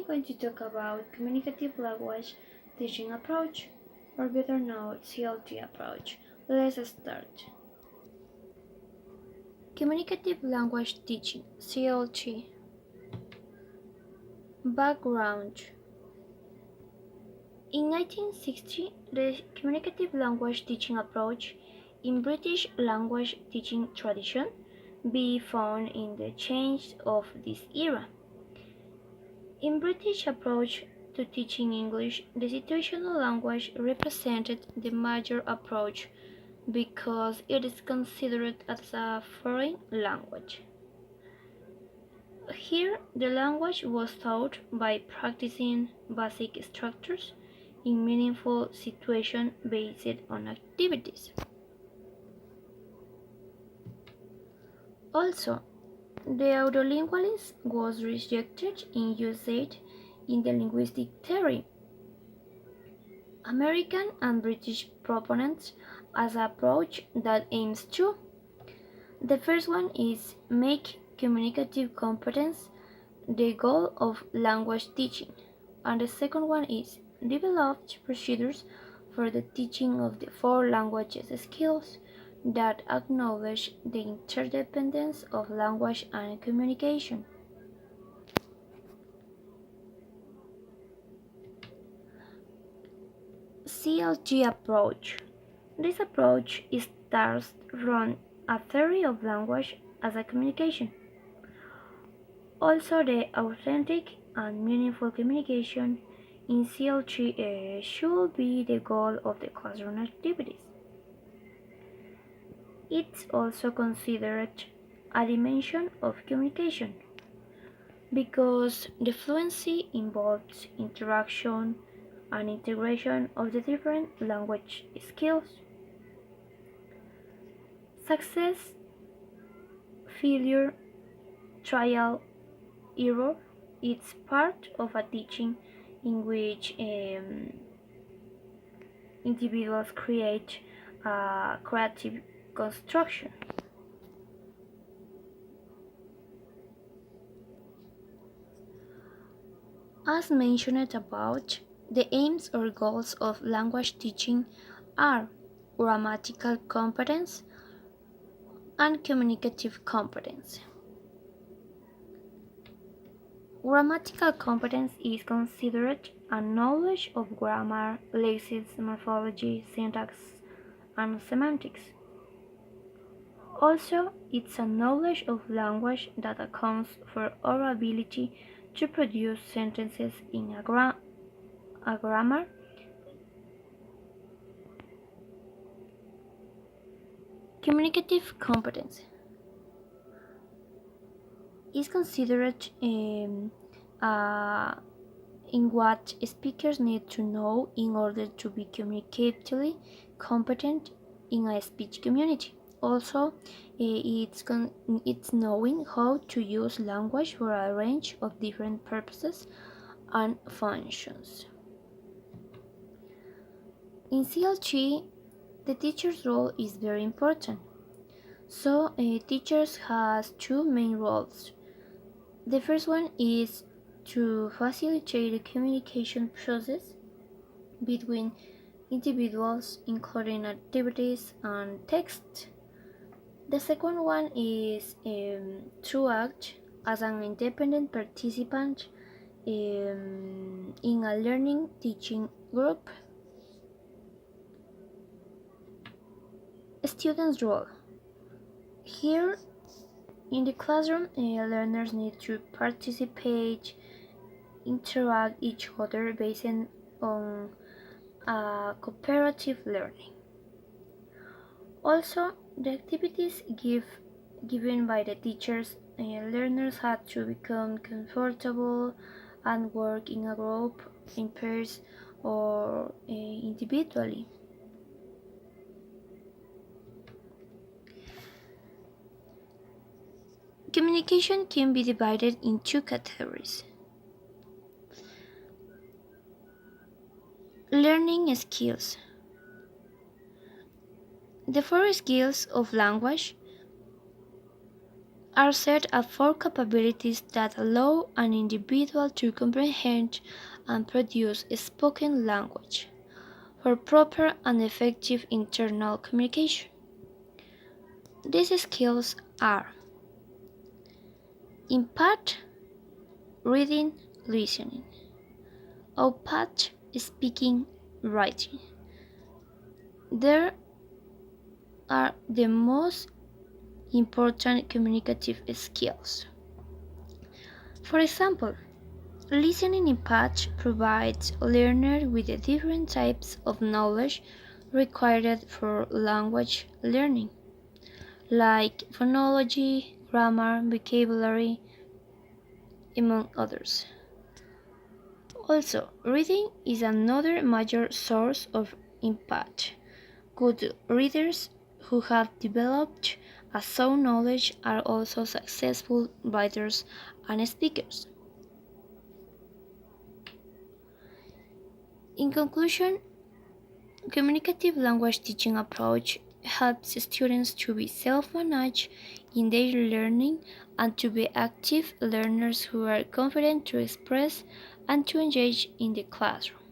going to talk about communicative language teaching approach, or better known CLT approach. Let's start. Communicative language teaching CLT. Background. In 1960, the communicative language teaching approach in British language teaching tradition be found in the change of this era. In British approach to teaching English, the situational language represented the major approach because it is considered as a foreign language. Here, the language was taught by practicing basic structures in meaningful situations based on activities. Also, the autolingualism was rejected in usage in the linguistic theory. American and British proponents as an approach that aims to. The first one is make communicative competence the goal of language teaching, and the second one is develop procedures for the teaching of the four languages skills that acknowledge the interdependence of language and communication. CLT approach. This approach is starts from a theory of language as a communication. Also, the authentic and meaningful communication in CLT should be the goal of the classroom activities. It's also considered a dimension of communication because the fluency involves interaction and integration of the different language skills. Success, failure, trial, error, it's part of a teaching in which individuals create a creative construction. As mentioned above, the aims or goals of language teaching are grammatical competence and communicative competence. Grammatical competence is considered a knowledge of grammar, lexics, morphology, syntax, and semantics. Also, it's a knowledge of language that accounts for our ability to produce sentences in a grammar. Communicative competence is considered in what speakers need to know in order to be communicatively competent in a speech community. Also, it's knowing how to use language for a range of different purposes and functions. In CLT, the teacher's role is very important. So, teachers has two main roles. The first one is to facilitate the communication process between individuals, including activities and text. The second one is to act as an independent participant in a learning teaching group. Students' role. Here in the classroom, learners need to participate, interact each other based on cooperative learning. Also, the activities given by the teachers, learners had to become comfortable and work in a group, in pairs, or individually. Communication can be divided in two categories. Learning skills. The four skills of language are set as four capabilities that allow an individual to comprehend and produce spoken language for proper and effective internal communication. These skills are impact, reading, listening, output, speaking, writing. There are the most important communicative skills. For example, listening impact provides learners with the different types of knowledge required for language learning, like phonology, grammar, vocabulary, among others. Also, reading is another major source of impact. Good readers who have developed a sound knowledge are also successful writers and speakers. In conclusion, communicative language teaching approach helps students to be self-managed in their learning and to be active learners who are confident to express and to engage in the classroom.